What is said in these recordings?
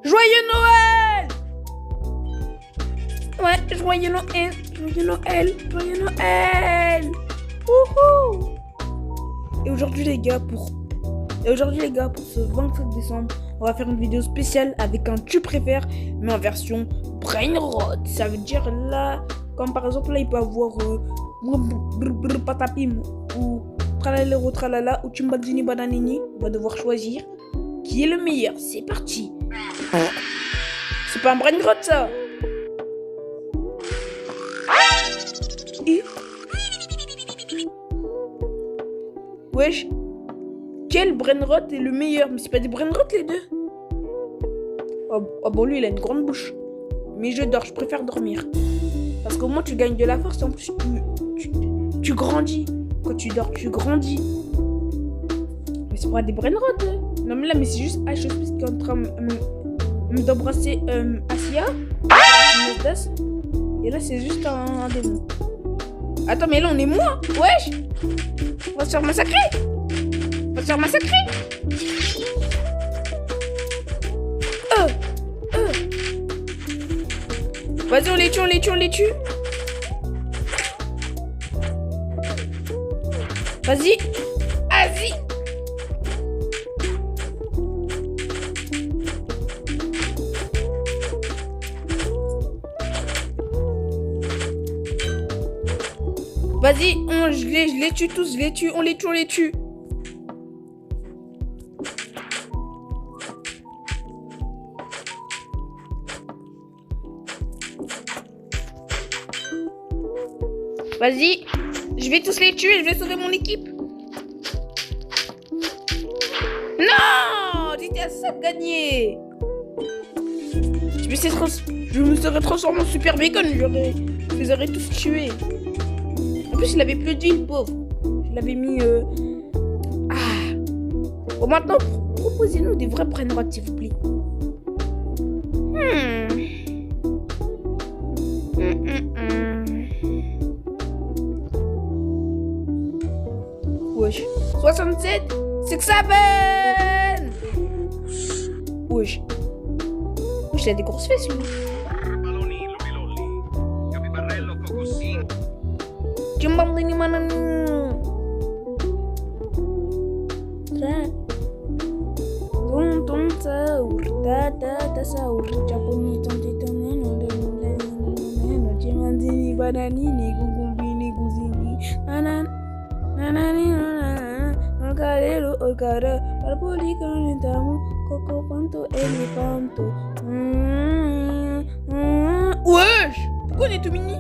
Joyeux Noël! Ouais, joyeux Noël, joyeux Noël, joyeux Noël! Wouhou! Et aujourd'hui les gars, pour ce 27 décembre, on va faire une vidéo spéciale avec un tu préfères, mais en version brain rot. Ça veut dire là, comme par exemple là, il peut avoir patapim ou tralalero tralala ou tumbadzini bananini. On va devoir choisir qui est le meilleur. C'est parti. C'est pas un brain rot ça. Wesh, quel brainrot est le meilleur? Mais c'est pas des brainrots les deux. Oh bon, lui il a une grande bouche. Mais je dors, je préfère dormir. Parce qu'au moins tu gagnes de la force. En plus tu grandis. Quand tu dors, tu grandis. Mais c'est pas des brainrots. Non mais là, mais c'est juste H qui est en train d'embrasser Asia. Et là c'est juste un démon. Attends, mais là on est moi. Wesh, on va se faire massacrer. Vas-y, on les tue. Vas-y. Vas-y, je les tue tous, on les tue. Vas-y, je vais tous les tuer, je vais sauver mon équipe. Non, j'étais à ça de gagner. Je me serais transformé en super bacon, je les aurais tous tués. En plus, il avait plus de vie, le pauvre. Je l'avais mis... Bon, maintenant, proposez-nous des vrais brainrots, s'il vous plaît. Wesh. 67, 67. Wesh. Il a des grosses fesses, lui. Cimbambini manani. Tonton saur, tata saur, japoni tontitone no cimandini bananini gugumbini guzini nanan nanani alcarero alcara parabolica nentamu coco panto elefanto. Wesh, pourquoi on est tout mini?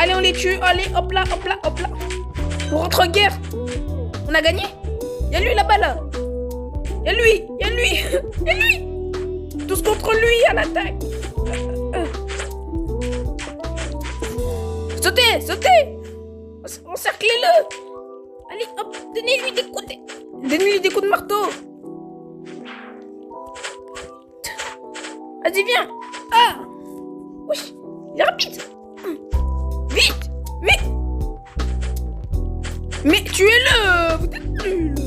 Allez, on les tue. Allez, hop là. On rentre en guerre. On a gagné. Y'a lui là-bas là. Y'a lui. Tous contre lui à l'attaque. Sautez. Encerclez-le. Allez, hop, donnez-lui des coups de marteau. Vas-y, viens. Oui, il est rapide. Vite. Mais tuez-le. Vous êtes nuls. De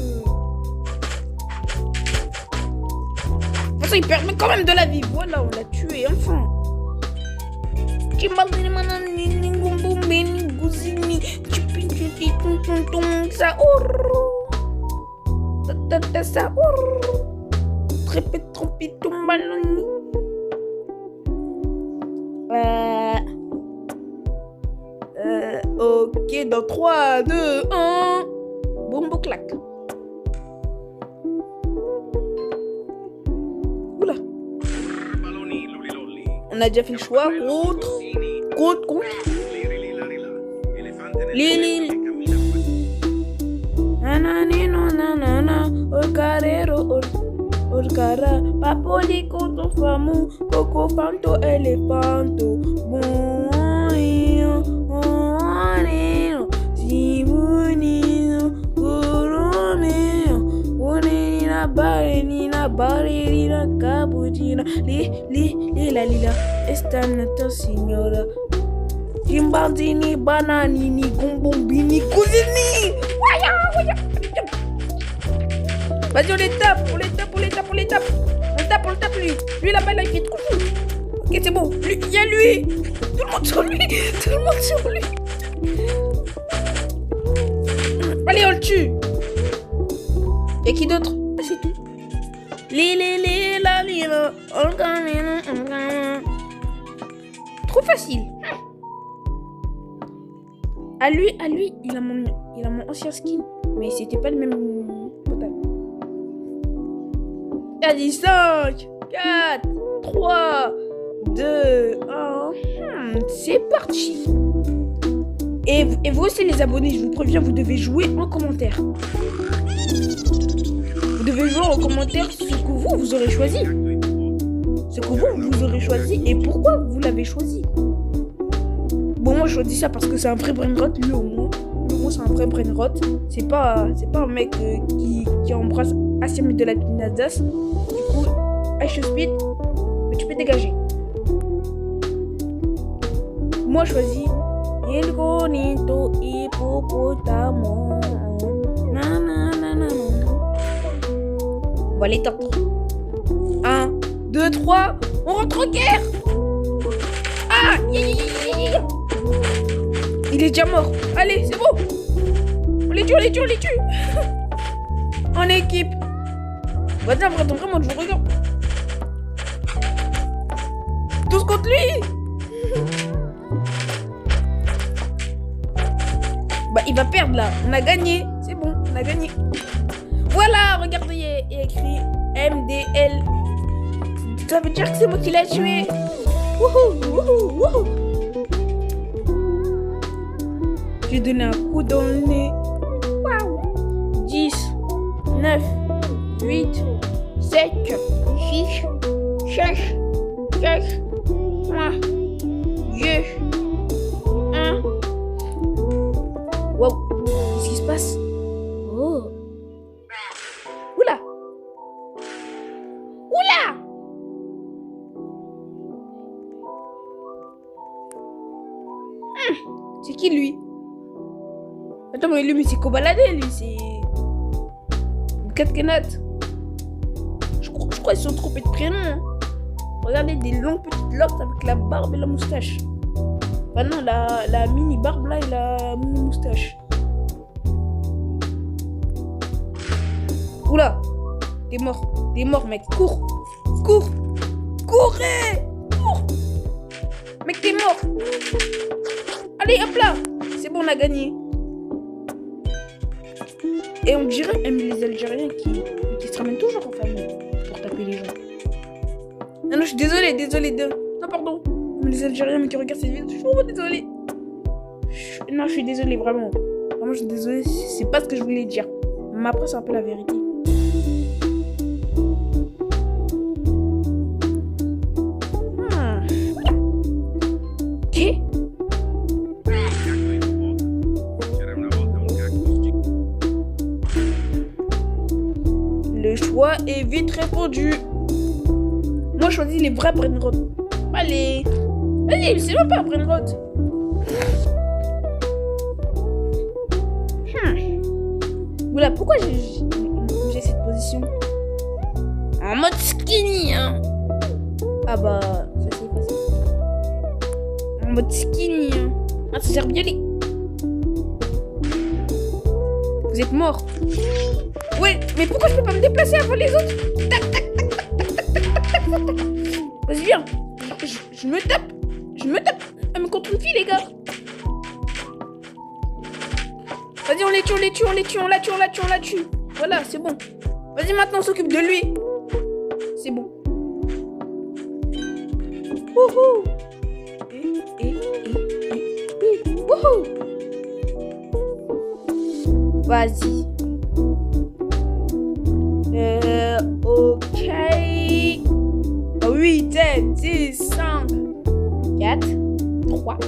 toute façon, il permet quand même de la vie. Voilà, on l'a tué, enfin. Ok, dans 3, 2, 1. Bombo clac. Oula. On a déjà fait le choix. Contre. Lili. Nanana. Olcarero. Olcara. Papoli contre famu. Coco fanto elefanto. Sibunino. Kurumeo. Unina barenina. Barerina. Kabudi. Lila, Lila, esta nata signora. Gimbardini, bananini, gonbombini, cousini. Vas-y, on les tape. On le tape, lui. Lui, là-bas, là, il fait trop fou. Ok, c'est bon. Lui, il y a lui. Tout le monde sur lui. Allez, on le tue. Et qui d'autre? Ah, c'est tout. Trop facile. À lui, il a mon ancien skin. Mais c'était pas le même total. Allez, 5, 4, 3, 2, 1. C'est parti. Et vous aussi les abonnés, je vous préviens, vous devez jouer en commentaire. Vous devez jouer en commentaire ce que vous aurez choisi. Ce que vous aurez choisi et pourquoi vous l'avez choisi. Bon, moi je choisis ça parce que c'est un vrai brainrot, lui au moins. C'est un vrai brainrot. C'est pas un mec qui embrasse Asiamite de la Nazas. Du coup, Ice Speed, mais tu peux dégager. Moi je choisis Il Gonito Hippopotamo. On va les tendre. 1, 2, 3, on rentre en guerre. Ah, il est déjà mort. Allez, c'est bon. On les tue. En équipe. Vas-y, vraiment, je vous regarde. Tous contre lui. Bah, il va perdre là. On a gagné. C'est bon, on a gagné. Voilà, regardez, il y a écrit MDL. Ça veut dire que c'est moi qui l'ai tué. Wouhou. J'ai donné un coup dans le nez. Waouh. 10, 9, 8, 7, 6, 5, 4, 3, 2, 1. Waouh. Qu'est-ce qui se passe? Oh. Oula. C'est qui lui? Attends, mais lui, c'est Kobalade, lui, c'est... Katkenat. Je crois qu'ils sont trompés de prénom. Hein. Regardez, des longues petites locks avec la barbe et la moustache. Enfin non, la mini barbe là et la mini moustache. Oula. T'es mort, mec. Cours. Courez. Cours. Mec, t'es mort. Allez, hop là. C'est bon, on a gagné. Et on dirait même les Algériens qui se ramènent toujours en famille pour taper les gens. Non, je suis désolé. Non, pardon. Mais les Algériens qui regardent cette vidéo, je suis vraiment désolé. Non, je suis désolé, vraiment. Vraiment, je suis désolé. C'est pas ce que je voulais dire. Mais après, c'est un peu la vérité. Le choix est vite répondu. Moi, je choisis les vrais brainrots. Allez, c'est même pas un brainrot. Oula, pourquoi j'ai cette position? En mode skinny, hein. Ah bah, ça c'est facile. En mode skinny, hein. Ah, ça sert bien les... Vous êtes morts. Ouais, mais pourquoi je peux pas me déplacer avant les autres? Tac. Vas-y, viens. Je me tape. Mais contre une fille, les gars. Vas-y, on la tue. Voilà, c'est bon. Vas-y, maintenant, on s'occupe de lui. C'est bon. Wouhou. Wouhou. Vas-y. Ok. 8, 7, 6, 5, 4, 3, 2,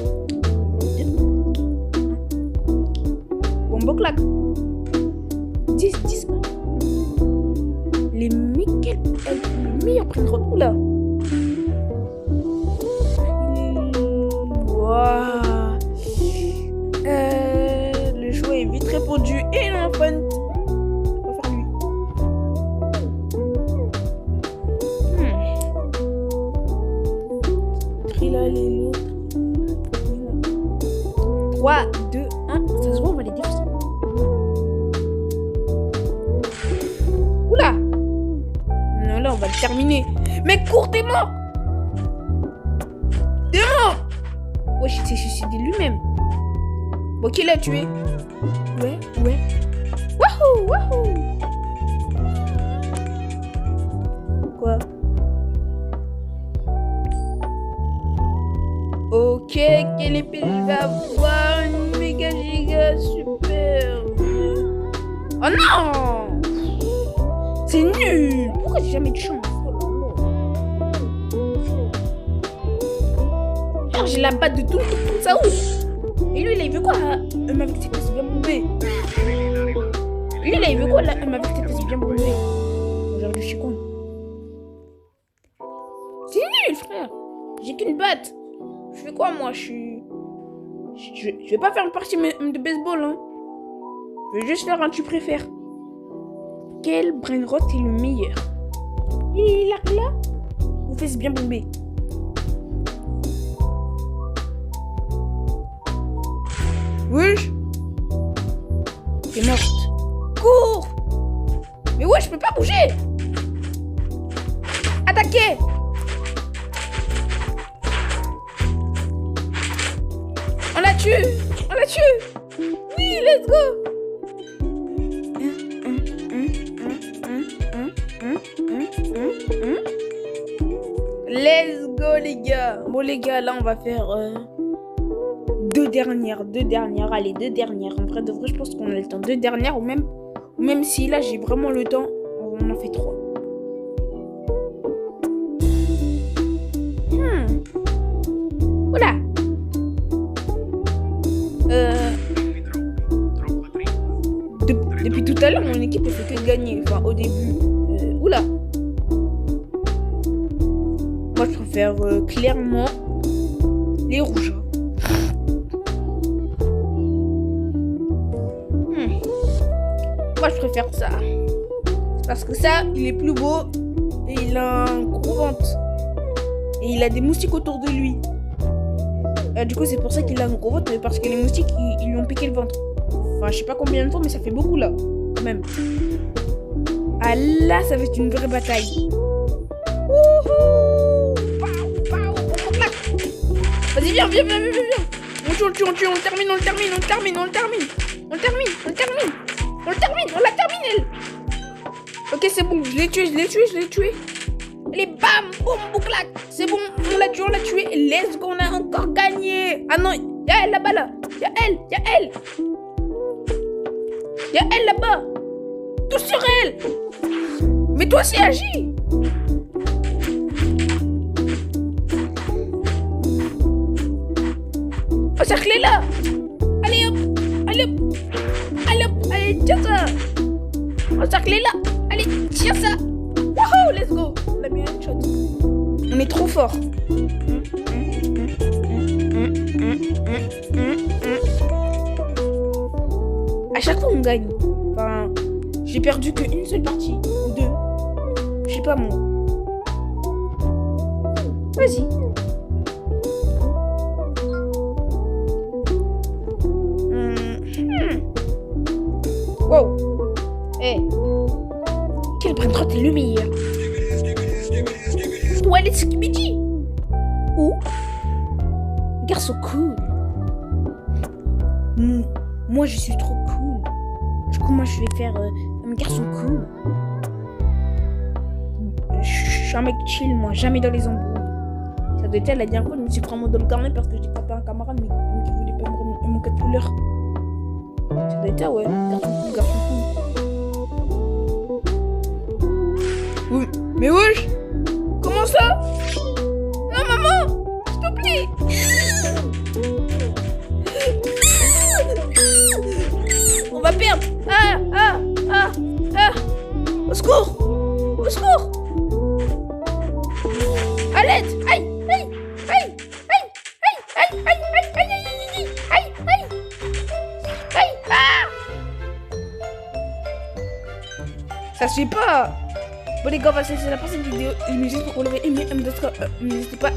1. Bombo claque. 10. Les meilleurs brainrots. Oula. répondu Elephant. On va faire lui. Trilla les l'autre. 3, 2, 1. Ça se voit, on va les défoncer. Oula! Non, là, on va le terminer. Mais cours, t'es mort! T'es mort! Wesh, il s'est suicidé lui-même. Bon, qui l'a tué? Ouais. Wahou, wahou! Quoi? Ok, quelle épée je vais avoir? Une méga giga super. Oh non! C'est nul! Pourquoi j'ai jamais de chance? Alors, j'ai la batte de tout ça ouf! Et lui, là, il veut quoi? Avec ses fesses bien bombées. Lui, là, il veut quoi? Là, avec ses fesses bien bombées. Genre, je suis con. C'est nul, frère! J'ai qu'une batte! Je fais quoi, moi? Je vais pas faire une partie de baseball, hein. Je vais juste faire un tu préfères. Quel brainrot est le meilleur? Il est là? Ou fesses bien bombées? Wesh! T'es morte. Cours! Mais ouais, je peux pas bouger! Attaquez! On la tue! On la tue! Oui, let's go! Let's go, les gars! Bon, les gars, là, on va faire deux dernières. Allez, deux dernières. En vrai, de vrai, je pense qu'on a le temps. Deux dernières, ou même si là, j'ai vraiment le temps, on en fait trois. Oula! Depuis tout à l'heure, mon équipe ne fait que gagner. Enfin, au début. Oula! Moi, je préfère clairement les rouges. Moi, je préfère ça. Parce que ça, il est plus beau. Et il a un gros ventre. Et il a des moustiques autour de lui. Du coup, c'est pour ça qu'il a un gros ventre. Parce que les moustiques, ils lui ont piqué le ventre. Enfin, je sais pas combien de fois, mais ça fait beaucoup là. Quand même. Ah là, ça va être une vraie bataille. Wouhou! Vas-y, viens. On tue, on termine. On l'a terminé. Ok, c'est bon, je l'ai tué. Allez, bam, boum, bouclac. C'est bon, on l'a tué. Let's go, on a encore gagné. Ah non, y'a elle là-bas, là. Y'a elle là-bas. Tout sur elle. Mais toi aussi, agis. Encerclez-la. Allez, tiens ça. Encerclez-la. Allez, tiens ça. Wouhou, let's go. On a mis un shot. On est trop fort. À chaque fois, on gagne. Enfin, j'ai perdu qu'une seule partie. Ou deux. Je sais pas, moi. Vas-y. Wow. Quel brainrot est le meilleur? Ouais, les Skibidi. Ou garçon cool. Moi, je suis trop cool. Du coup, moi, je vais faire un garçon cool. Je suis un mec chill, moi. Jamais dans les embrouilles. Ça doit être la dernière fois, je me suis pris un mot dans le carnet parce que j'ai tapé un camarade, mais qui voulait pas me remettre mon code couleur. Ça doit être ça, ouais. Garçon cool. Oui. Mais wesh! Comment ça? Non, maman! S'il te plaît! On va perdre! Au secours! À l'aide! Aïe! Ça se fait pas. Bon les gars, on va se laisser la prochaine vidéo. N'hésitez pas pour le aimer, n'hésitez pas